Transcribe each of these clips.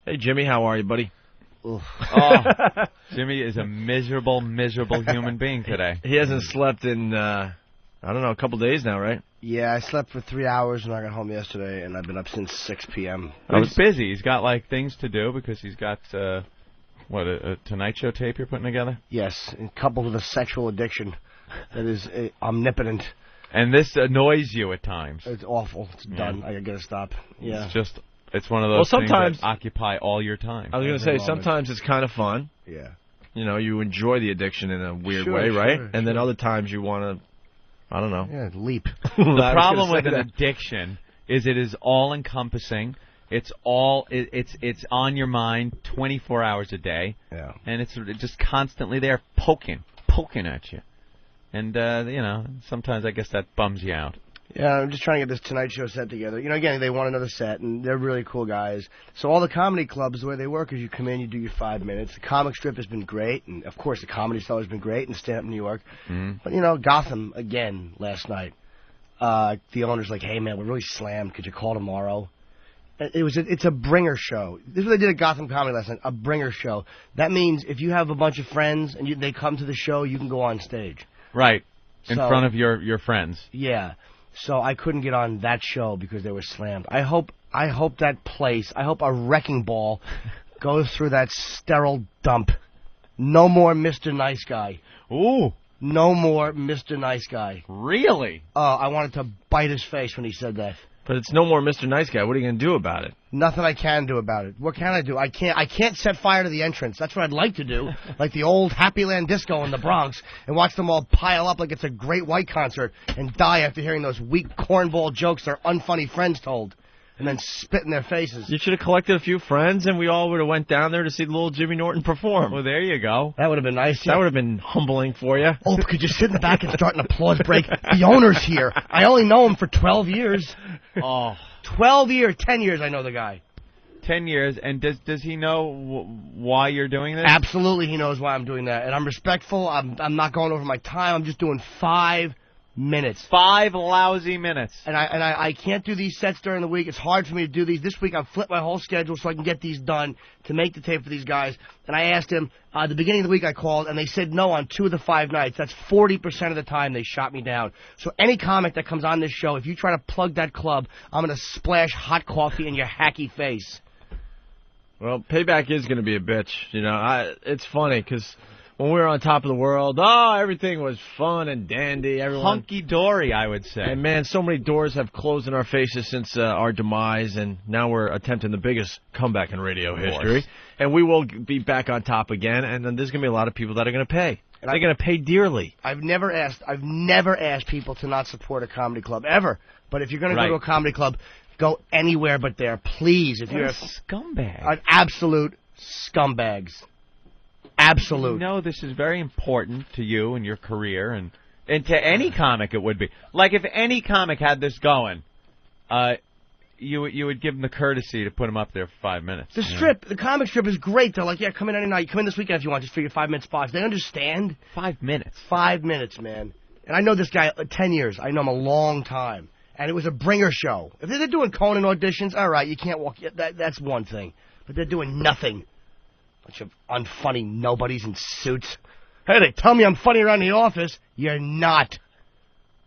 Hey, Jimmy, how are you, buddy? Oh, Jimmy is a miserable human being today. He hasn't slept in, a couple days now, right? Yeah, I slept for 3 hours when I got home yesterday, and I've been up since 6 p.m. He's busy. He's got, things to do because he's got, a Tonight Show tape you're putting together? Yes, and coupled with a sexual addiction that is omnipotent. And this annoys you at times. It's awful. It's done. I gotta stop. Yeah. It's one of those things that occupy all your time. I was going to say, sometimes it's kind of fun. Yeah. You know, you enjoy the addiction in a weird way, right? And then other times you want to, I don't know. Yeah, leap. The problem with an addiction is it is all-encompassing. It's it's on your mind 24 hours a day. Yeah. And it's just constantly there poking at you. And, sometimes I guess that bums you out. Yeah, I'm just trying to get this Tonight Show set together. You know, again, they want another set, and they're really cool guys. So all the comedy clubs, the way they work is you come in, you do your 5 minutes. The comic strip has been great, and, of course, the Comedy Cellar has been great, and stand-up New York. Mm-hmm. But, Gotham, again, last night. The owner's like, hey, man, we're really slammed. Could you call tomorrow? It's a bringer show. This is what they did at Gotham Comedy last night, a bringer show. That means if you have a bunch of friends and they come to the show, you can go on stage. Right, in front of your friends. Yeah. So I couldn't get on that show because they were slammed. I hope that place, I hope a wrecking ball goes through that sterile dump. No more Mr. Nice Guy. Ooh. No more Mr. Nice Guy. Really? I wanted to bite his face when he said that. But it's no more Mr. Nice Guy. What are you going to do about it? Nothing I can do about it. What can I do? I can't set fire to the entrance. That's what I'd like to do, like the old Happy Land Disco in the Bronx, and watch them all pile up like it's a Great White concert and die after hearing those weak cornball jokes their unfunny friends told, and then spit in their faces. You should have collected a few friends, and we all would have went down there to see little Jimmy Norton perform. Well, there you go. That would have been nice. Yeah. That would have been humbling for you. Oh, could you sit in the back and start an applause break? The owner's here. I only know him for 12 years. Oh. 12 years, 10 years I know the guy. 10 years, and does he know why you're doing this? Absolutely he knows why I'm doing that, and I'm respectful. I'm not going over my time. I'm just doing 5 minutes. 5 lousy minutes. And I can't do these sets during the week. It's hard for me to do these. This week I've flipped my whole schedule so I can get these done to make the tape for these guys. And I asked him, at the beginning of the week I called, and they said no on 2 of the 5 nights. That's 40% of the time they shot me down. So any comic that comes on this show, if you try to plug that club, I'm going to splash hot coffee in your hacky face. Well, payback is going to be a bitch. It's funny because when we were on top of the world, everything was fun and dandy. Everyone hunky-dory, I would say. And, man, so many doors have closed in our faces since our demise, and now we're attempting the biggest comeback in radio history. And we will be back on top again, and then there's going to be a lot of people that are going to pay. And they're going to pay dearly. I've never asked people to not support a comedy club, ever. But if you're going to go to a comedy club, go anywhere but there, please. If you're a scumbag. An absolute scumbags. Absolute. This is very important to you and your career, and to any comic it would be. Like, if any comic had this going, you would give them the courtesy to put them up there for 5 minutes. The comic strip is great. They're like, yeah, come in any night. Come in this weekend if you want, just for your 5-minute spots. They understand. 5 minutes. 5 minutes, man. And I know this guy 10 years. I know him a long time. And it was a bringer show. If they're doing Conan auditions, all right, you can't walk. That's one thing. But they're doing nothing. Bunch of unfunny nobodies in suits. Hey, they tell me I'm funny around the office. You're not.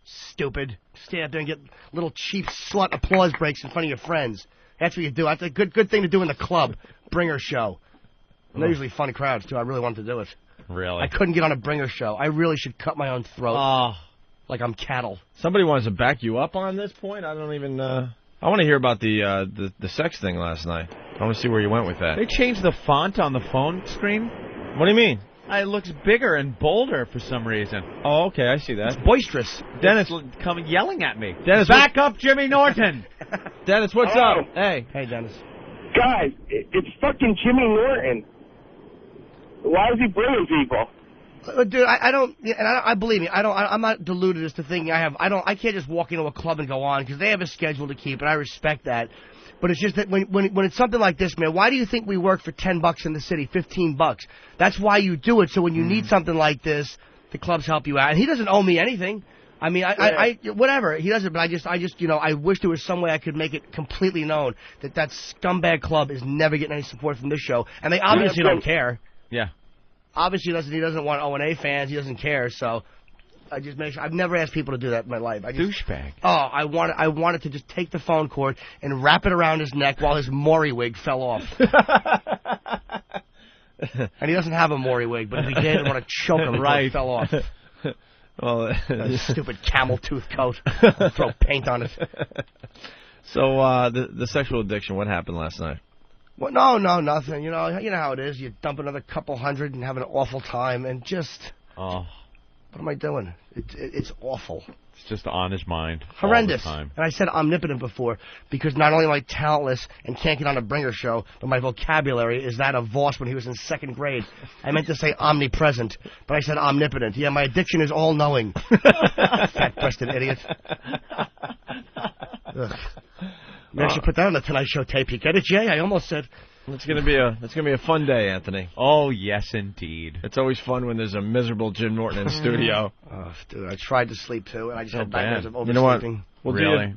Stupid. Stand up there and get little cheap slut applause breaks in front of your friends. That's what you do. That's a good thing to do in the club. Bringer show. And they're usually funny crowds, too. I really wanted to do it. Really? I couldn't get on a bringer show. I really should cut my own throat. Oh. Like I'm cattle. Somebody wants to back you up on this point? I don't even... I want to hear about the sex thing last night. I want to see where you went with that. They changed the font on the phone screen. What do you mean? It looks bigger and bolder for some reason. Oh, okay, I see that. It's boisterous. Dennis coming yelling at me. Dennis, back up Jimmy Norton. Dennis, what's up? Hey, Dennis. Guys, it's fucking Jimmy Norton. Why is he bringing people? Dude, I believe me. I'm not deluded as to thinking I can't just walk into a club and go on because they have a schedule to keep, and I respect that. But it's just that when it's something like this, man, why do you think we work for $10 in the city, $15? That's why you do it. So when you need something like this, the clubs help you out. And he doesn't owe me anything. I mean, I whatever. He does it, but I just, I wish there was some way I could make it completely known that scumbag club is never getting any support from this show, and they obviously don't care. Yeah. Obviously, he doesn't want O&A fans. He doesn't care. So, I just make sure. I've never asked people to do that in my life. Douchebag. Oh, I wanted to just take the phone cord and wrap it around his neck while his Maury wig fell off. And he doesn't have a Maury wig, but if he did, I want to choke him until it fell off. Well, that stupid camel tooth coat. Throw paint on it. So the sexual addiction. What happened last night? Well, no, nothing. You know how it is. You dump another couple hundred and have an awful time, and just what am I doing? It's awful. It's just on his mind. Horrendous. All the time. And I said omnipotent before because not only am I talentless and can't get on a bringer show, but my vocabulary is that of Voss when he was in 2nd grade. I meant to say omnipresent, but I said omnipotent. Yeah, my addiction is all-knowing. Fat-breasted idiot. Ugh. Maybe I should put that on the Tonight Show tape. You get it, Jay? I almost said. It's gonna be a fun day, Anthony. Oh yes, indeed. It's always fun when there's a miserable Jim Norton in studio. Oh, dude, I tried to sleep too, and I just had bad. nightmares of oversleeping. You know what? We'll really?